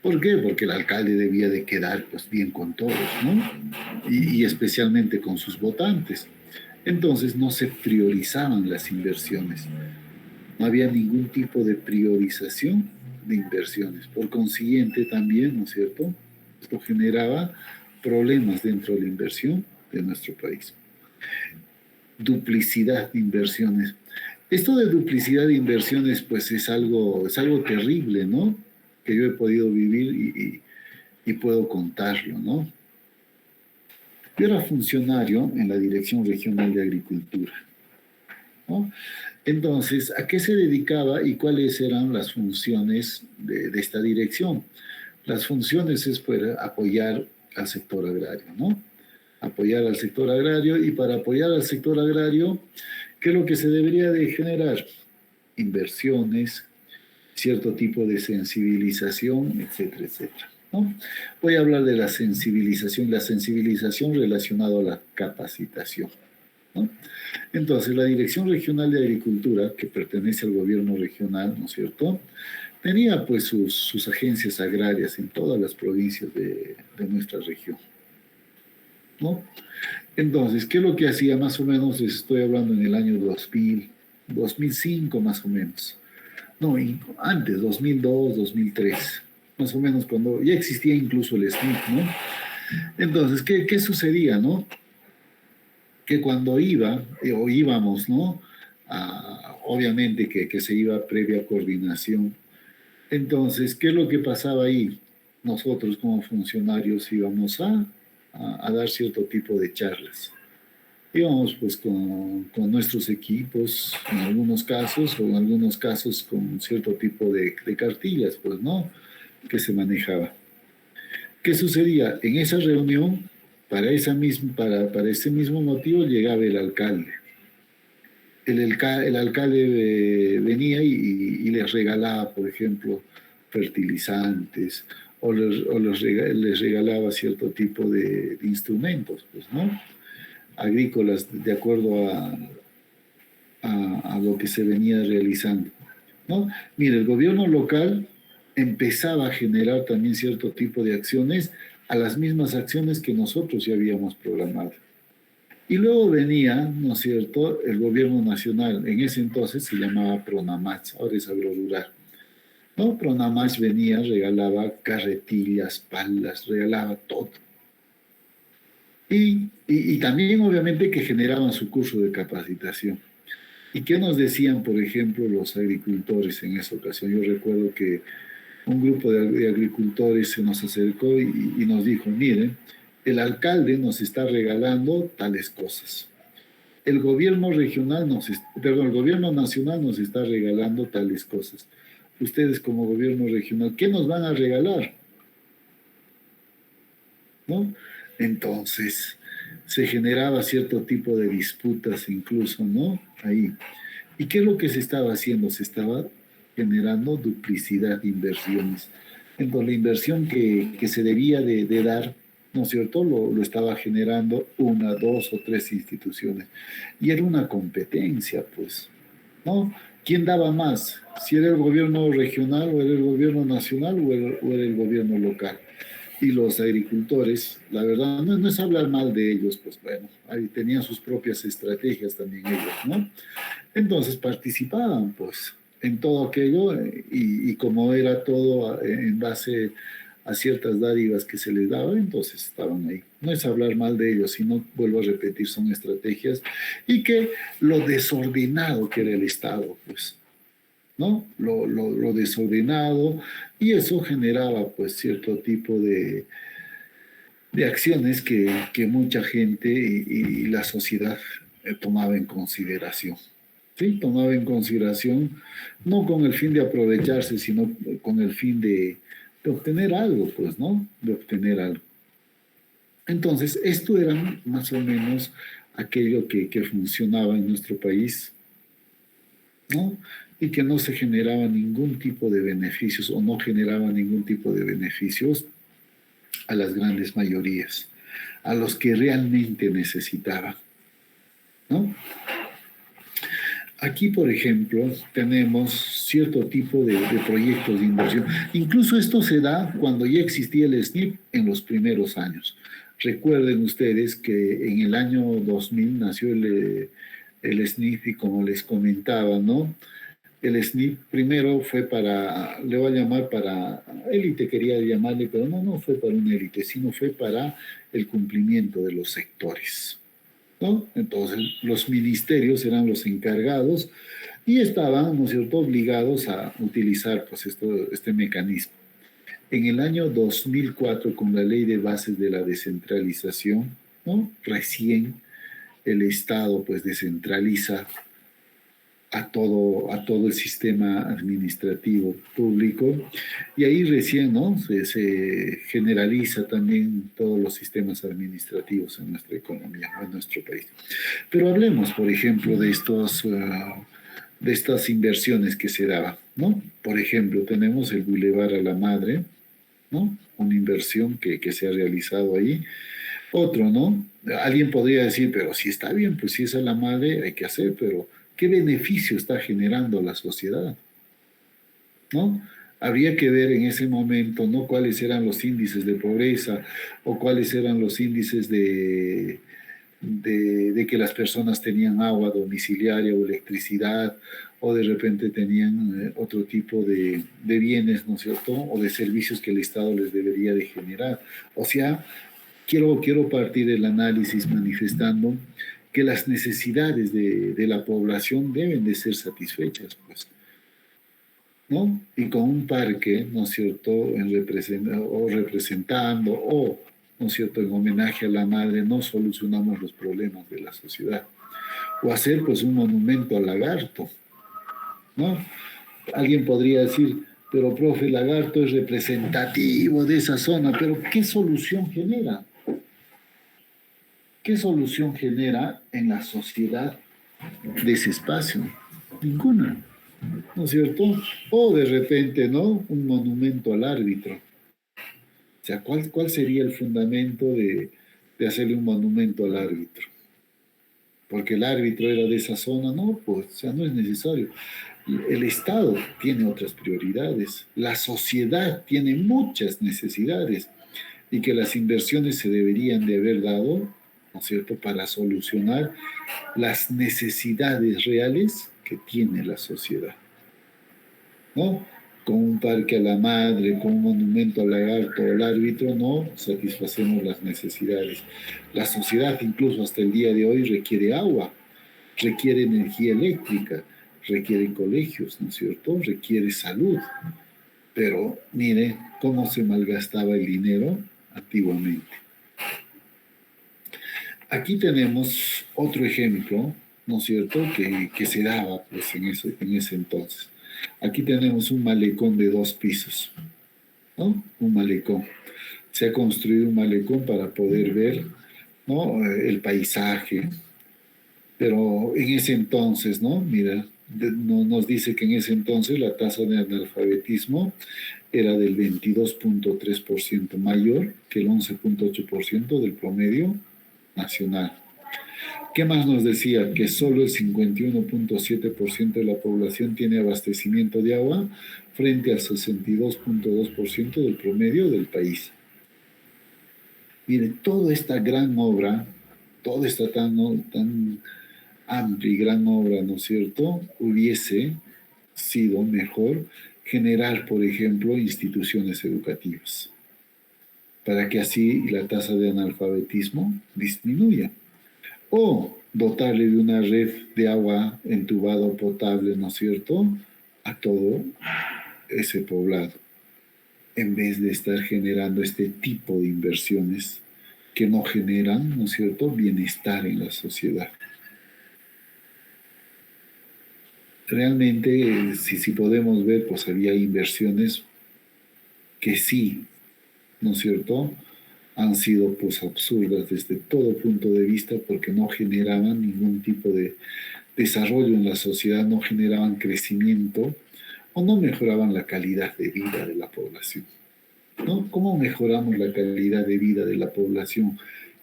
¿Por qué? Porque el alcalde debía de quedar pues bien con todos, ¿no? Y especialmente con sus votantes. Entonces no se priorizaban las inversiones. No había ningún tipo de priorización de inversiones. Por consiguiente también, ¿no es cierto?, esto generaba problemas dentro de la inversión de nuestro país. Duplicidad de inversiones. Esto de duplicidad de inversiones pues es algo terrible, ¿no?, que yo he podido vivir y puedo contarlo, ¿no? Yo era funcionario en la Dirección Regional de Agricultura, ¿no? Entonces, ¿a qué se dedicaba y cuáles eran las funciones de esta dirección? Las funciones es para apoyar al sector agrario, ¿no? Apoyar al sector agrario, y para apoyar al sector agrario, ¿qué es lo que se debería de generar? Inversiones, cierto tipo de sensibilización, etcétera, etcétera, ¿no? Voy a hablar de la sensibilización relacionada a la capacitación, ¿no? Entonces, la Dirección Regional de Agricultura, que pertenece al gobierno regional, ¿no es cierto?, tenía pues sus agencias agrarias en todas las provincias de nuestra región, ¿no? Entonces, ¿qué es lo que hacía? Más o menos, les estoy hablando en el año 2000, 2005 más o menos. No, antes, 2002, 2003, más o menos, cuando ya existía incluso el SNIP, ¿no? Entonces, ¿qué sucedía, no? Que cuando íbamos, ¿no? Obviamente que se iba previa coordinación. Entonces, ¿qué es lo que pasaba ahí? Nosotros como funcionarios íbamos a dar cierto tipo de charlas. Íbamos pues con nuestros equipos, en algunos casos, o en algunos casos con cierto tipo de cartillas, pues, ¿no?, que se manejaba. ¿Qué sucedía? En esa reunión, para ese mismo motivo, llegaba el alcalde. El alcalde venía y les regalaba, por ejemplo, fertilizantes, les regalaba cierto tipo de instrumentos, pues, ¿no?, agrícolas, de acuerdo a lo que se venía realizando, ¿no? Mire, el gobierno local empezaba a generar también cierto tipo de acciones, a las mismas acciones que nosotros ya habíamos programado. Y luego venía, ¿no es cierto?, el gobierno nacional. En ese entonces se llamaba Pronamach, ahora es Agrorural, ¿no? Pronamach venía, regalaba carretillas, palas, regalaba todo. Y también, obviamente, que generaban su curso de capacitación. ¿Y qué nos decían, por ejemplo, los agricultores en esa ocasión? Yo recuerdo que un grupo de agricultores se nos acercó y nos dijo: miren, el alcalde nos está regalando tales cosas. El gobierno regional el gobierno nacional nos está regalando tales cosas. Ustedes como gobierno regional, ¿qué nos van a regalar? ¿No? Entonces, se generaba cierto tipo de disputas incluso, ¿no? Ahí. ¿Y qué es lo que se estaba haciendo? Se estaba generando duplicidad de inversiones. Entonces, la inversión que se debía de dar, ¿no es cierto?, lo estaba generando una, dos o tres instituciones. Y era una competencia, pues, ¿no? ¿Quién daba más? ¿Si era el gobierno regional o era el gobierno nacional o era el gobierno local? Y los agricultores, la verdad, no es hablar mal de ellos, pues bueno, ahí tenían sus propias estrategias también ellos, ¿no? Entonces participaban, pues, en todo aquello, y como era todo en base a ciertas dádivas que se les daba, entonces estaban ahí. No es hablar mal de ellos, sino, vuelvo a repetir, son estrategias, y que lo desordenado que era el Estado, pues, ¿no? Lo desordenado, y eso generaba pues cierto tipo de acciones que mucha gente y la sociedad tomaba en consideración, ¿sí? Tomaba en consideración, no con el fin de aprovecharse, sino con el fin de obtener algo, pues, ¿no? De obtener algo. Entonces, esto era más o menos aquello que funcionaba en nuestro país, ¿no? Y que no se generaba ningún tipo de beneficios o no generaba ningún tipo de beneficios a las grandes mayorías, a los que realmente necesitaban, ¿no? Aquí, por ejemplo, tenemos cierto tipo de proyectos de inversión. Incluso esto se da cuando ya existía el SNIP en los primeros años. Recuerden ustedes que en el año 2000 nació el SNIP y como les comentaba, ¿no? El SNIP primero fue para, le voy a llamar para élite, quería llamarle, pero no fue para una élite, sino fue para el cumplimiento de los sectores, ¿no? Entonces, los ministerios eran los encargados y estaban, ¿no es cierto?, obligados a utilizar pues, este mecanismo. En el año 2004, con la Ley de Bases de la Descentralización, ¿no? Recién el Estado pues descentraliza a todo el sistema administrativo público y ahí recién, ¿no? Se generaliza también todos los sistemas administrativos en nuestra economía, en nuestro país. Pero hablemos, por ejemplo, de estas inversiones que se daban, ¿no? Por ejemplo, tenemos el Boulevard a la Madre, ¿no? Una inversión que se ha realizado ahí. Otro, ¿no? Alguien podría decir, pero si está bien, pues si es a la madre, hay que hacer, pero ¿qué beneficio está generando a la sociedad? ¿No? Habría que ver en ese momento, ¿no? Cuáles eran los índices de pobreza o cuáles eran los índices de que las personas tenían agua domiciliaria o electricidad o de repente tenían otro tipo de bienes, ¿no es cierto? O de servicios que el Estado les debería de generar. O sea, quiero partir del análisis manifestando que las necesidades de la población deben de ser satisfechas, pues, ¿no? Y con un parque, ¿no es cierto?, representando o, ¿no es cierto?, en homenaje a la madre, no solucionamos los problemas de la sociedad. O hacer, pues, un monumento al lagarto, ¿no? Alguien podría decir, pero profe, el lagarto es representativo de esa zona, pero ¿qué solución genera? ¿Qué solución genera en la sociedad de ese espacio? Ninguna, ¿no es cierto? O de repente, ¿no? Un monumento al árbitro. O sea, ¿cuál sería el fundamento de hacerle un monumento al árbitro? Porque el árbitro era de esa zona, no, pues, o sea, no es necesario. El Estado tiene otras prioridades, la sociedad tiene muchas necesidades y que las inversiones se deberían de haber dado, ¿no es cierto?, para solucionar las necesidades reales que tiene la sociedad, ¿no? Con un parque a la madre, con un monumento al lagarto o al árbitro, no satisfacemos las necesidades. La sociedad, incluso hasta el día de hoy, requiere agua, requiere energía eléctrica, requiere colegios, ¿no es cierto? Requiere salud. Pero mire cómo se malgastaba el dinero antiguamente. Aquí tenemos otro ejemplo, ¿no es cierto?, que se daba pues, en ese entonces. Aquí tenemos un malecón de 2 pisos, ¿no? Un malecón. Se ha construido un malecón para poder ver, ¿no?, el paisaje. Pero en ese entonces, ¿no? Mira, nos dice que en ese entonces la tasa de analfabetismo era del 22.3% mayor que el 11.8% del promedio nacional. ¿Qué más nos decía? Que solo el 51.7% de la población tiene abastecimiento de agua frente al 62.2% del promedio del país. Mire, toda esta gran obra, toda esta tan amplia y gran obra, ¿no es cierto?, hubiese sido mejor generar, por ejemplo, instituciones educativas, para que así la tasa de analfabetismo disminuya. O dotarle de una red de agua entubado potable, ¿no es cierto?, a todo ese poblado, en vez de estar generando este tipo de inversiones que no generan, ¿no es cierto?, bienestar en la sociedad. realmente, si podemos ver, pues había inversiones que sí, ¿no es cierto?, han sido pues absurdas desde todo punto de vista porque no generaban ningún tipo de desarrollo en la sociedad, no generaban crecimiento o no mejoraban la calidad de vida de la población, ¿no? ¿Cómo mejoramos la calidad de vida de la población?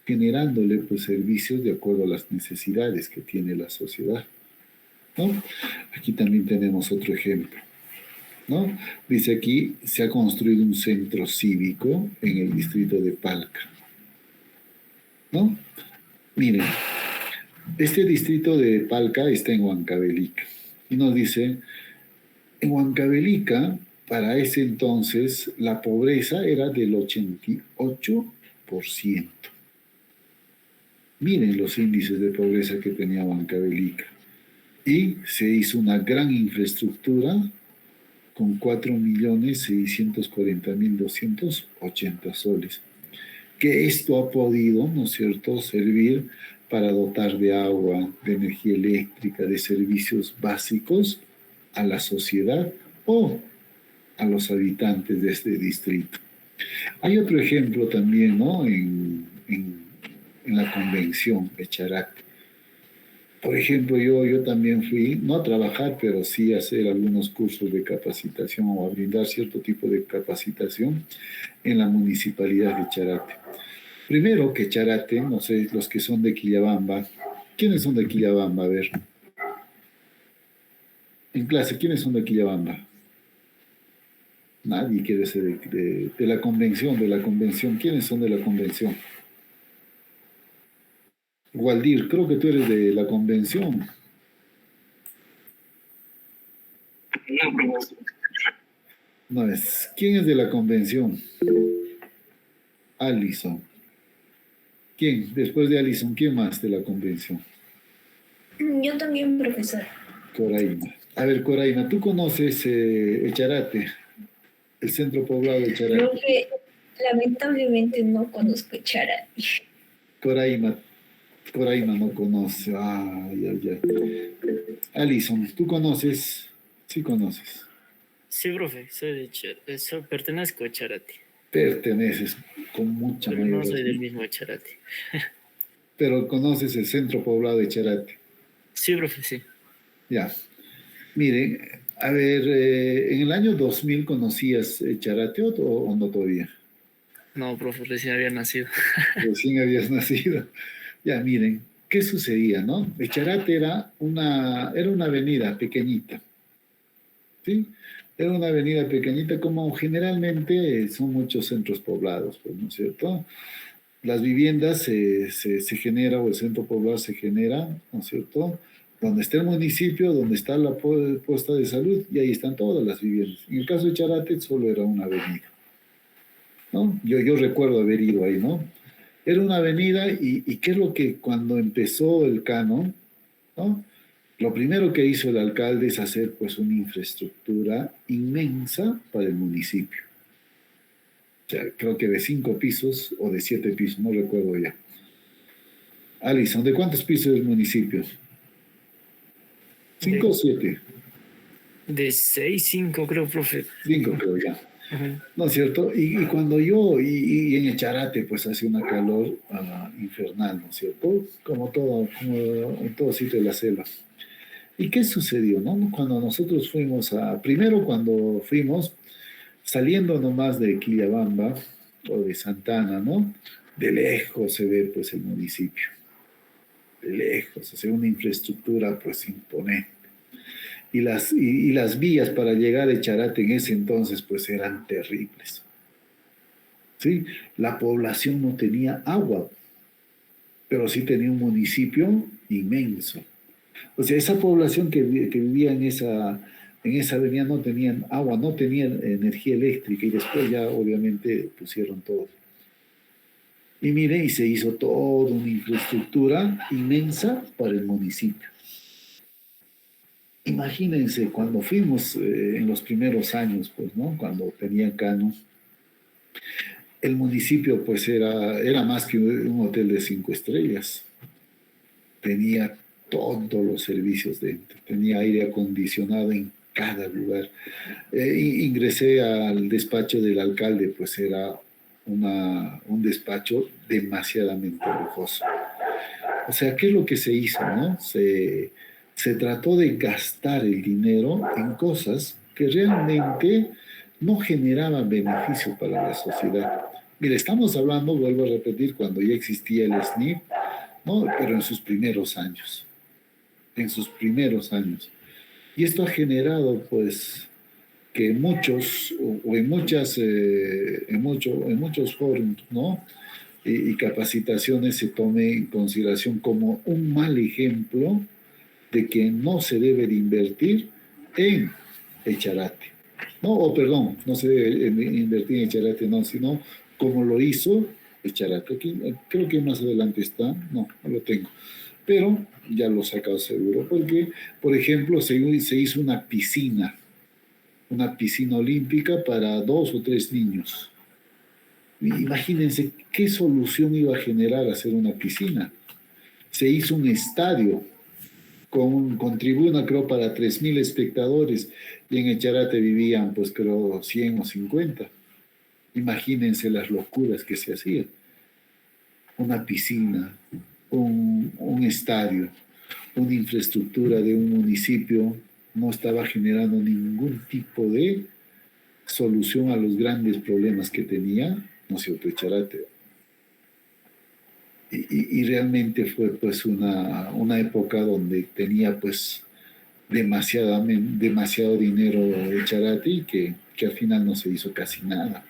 Generándole pues servicios de acuerdo a las necesidades que tiene la sociedad, ¿no? Aquí también tenemos otro ejemplo, ¿no? Dice aquí, se ha construido un centro cívico en el distrito de Palca, ¿no? Miren, este distrito de Palca está en Huancavelica y nos dice, en Huancavelica, para ese entonces, la pobreza era del 88%. Miren los índices de pobreza que tenía Huancavelica. Y se hizo una gran infraestructura con 4.640.280 soles. Que esto ha podido, ¿no es cierto?, servir para dotar de agua, de energía eléctrica, de servicios básicos a la sociedad o a los habitantes de este distrito. Hay otro ejemplo también, ¿no?, en la convención de Charate. Por ejemplo, yo también fui, no a trabajar, pero sí a hacer algunos cursos de capacitación o a brindar cierto tipo de capacitación en la municipalidad de Charate. Primero que Charate, no sé, los que son de Quillabamba, ¿quiénes son de Quillabamba? A ver, en clase, ¿quiénes son de Quillabamba? Nadie quiere ser de la convención, ¿quiénes son de la convención? Waldir, creo que tú eres de la convención. No es. ¿Quién es de la convención? Alison. ¿Quién? Después de Alison, ¿quién más de la convención?
Yo también, profesor.
Coraima. A ver, Coraima, ¿tú conoces Echarate? El centro poblado de Echarate.
Profe, lamentablemente no conozco Charati.
Coraima no conoce. Ay, ay, ay. Alison, ¿tú conoces? Sí conoces.
Sí, profe, pertenezco a Charati.
Perteneces con mucha
Pero
mayoría.
no soy del mismo Charati.
Pero conoces el centro poblado de Charate.
Sí, profe, sí.
Ya. Miren, a ver, ¿en el año 2000 conocías Charate o no todavía?
No, profe, recién había nacido.
Recién habías nacido. Ya, miren, ¿qué sucedía, no? Echarate era una avenida pequeñita, ¿sí? Era una avenida pequeñita, como generalmente son muchos centros poblados, pues, ¿no es cierto? Las viviendas se genera, o el centro poblado se genera, ¿no es cierto?, donde está el municipio, donde está la puesta de salud, y ahí están todas las viviendas. En el caso de Charate solo era una avenida, ¿no? Yo recuerdo haber ido ahí, ¿no? Era una avenida y ¿qué es lo que cuando empezó el canon, ¿no? Lo primero que hizo el alcalde es hacer pues una infraestructura inmensa para el municipio. O sea, creo que de 5 pisos o de 7 pisos, no recuerdo ya. Alison, ¿de cuántos pisos es el municipio? ¿5 o 7?
De 6, 5 creo, profe.
5 creo ya.
Ajá.
¿No es cierto? Y cuando y en Echarate pues hace una calor infernal, ¿no es cierto? Como en todo sitio de la selva. ¿Y qué sucedió, no? Cuando nosotros primero cuando fuimos, saliendo nomás de Quillabamba o de Santana, ¿no? De lejos se ve pues el municipio. De lejos, o sea, una infraestructura pues imponente. Y las vías para llegar a Echarate en ese entonces pues eran terribles. ¿Sí? La población no tenía agua, pero sí tenía un municipio inmenso. O sea, esa población que vivía en esa avenida no tenían agua, no tenían energía eléctrica y después ya obviamente pusieron todo. Y miren, y se hizo toda una infraestructura inmensa para el municipio. Imagínense, cuando fuimos en los primeros años, pues, ¿no? Cuando tenía Cano, el municipio pues era más que un hotel de 5 estrellas. Tenía todos los servicios dentro. Tenía aire acondicionado en cada lugar. Ingresé al despacho del alcalde, pues era un despacho demasiadamente lujoso. O sea, ¿qué es lo que se hizo, no? Se trató de gastar el dinero en cosas que realmente no generaban beneficio para la sociedad. Mire, estamos hablando, vuelvo a repetir, cuando ya existía el SNIP, ¿no? Pero en sus primeros años. En sus primeros años. Y esto ha generado, pues, que muchos, o en muchas, en muchos foros, ¿no? Y capacitaciones se tome en consideración como un mal ejemplo de que no se debe de invertir en Echarate. No, o perdón, no se debe invertir en Echarate, no, sino como lo hizo Echarate. Aquí, creo que más adelante está, no lo tengo. Pero ya lo he sacado seguro, porque, por ejemplo, se hizo una piscina olímpica para 2 o 3 niños. Imagínense qué solución iba a generar hacer una piscina. Se hizo un estadio con tribuna, creo, para 3.000 espectadores, y en Echarate vivían, pues, creo, 100 o 50. Imagínense las locuras que se hacían. Una piscina, un estadio, una infraestructura de un municipio no estaba generando ningún tipo de solución a los grandes problemas que tenía, ¿no es cierto?, Echarate. Y realmente fue pues una época donde tenía pues demasiado dinero Echarate y que al final no se hizo casi nada,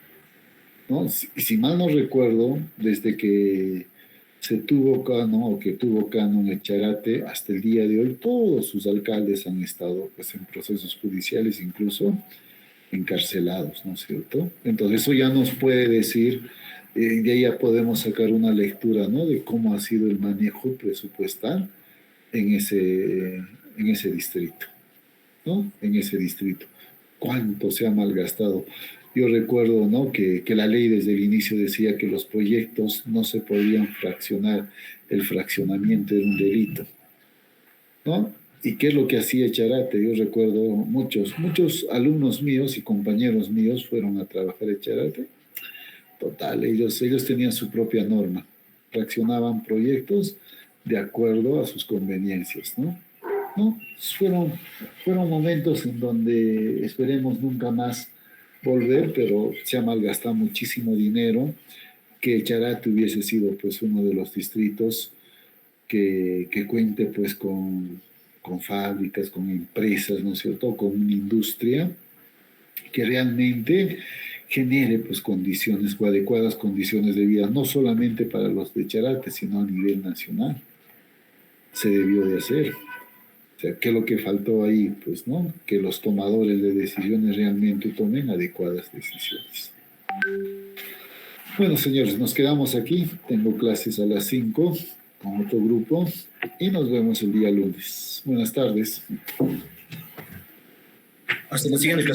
¿no? Si mal no recuerdo, desde que se tuvo canon Echarate hasta el día de hoy, todos sus alcaldes han estado pues en procesos judiciales, incluso encarcelados, ¿no es cierto? Entonces eso ya nos puede decir, de ahí ya podemos sacar una lectura, ¿no?, de cómo ha sido el manejo presupuestal en ese distrito, ¿no? En ese distrito. ¿Cuánto se ha malgastado? Yo recuerdo, ¿no?, que la ley desde el inicio decía que los proyectos no se podían fraccionar, el fraccionamiento era un delito, ¿no? ¿Y qué es lo que hacía Echarate? Yo recuerdo muchos alumnos míos y compañeros míos fueron a trabajar a Echarate. Total, ellos tenían su propia norma, fraccionaban proyectos de acuerdo a sus conveniencias, ¿no? ¿No? Fueron momentos en donde esperemos nunca más volver, pero se ha malgastado muchísimo dinero, que Echarate hubiese sido pues uno de los distritos que cuente pues con fábricas, con empresas, ¿no es cierto?, con una industria que realmente genere pues condiciones o adecuadas condiciones de vida, no solamente para los de Echarate, sino a nivel nacional. Se debió de hacer. O sea, ¿qué es lo que faltó ahí? Pues, ¿no?, que los tomadores de decisiones realmente tomen adecuadas decisiones. Bueno, señores, nos quedamos aquí. Tengo clases a las 5 con otro grupo y nos vemos el día lunes. Buenas tardes.
Hasta la siguiente clase.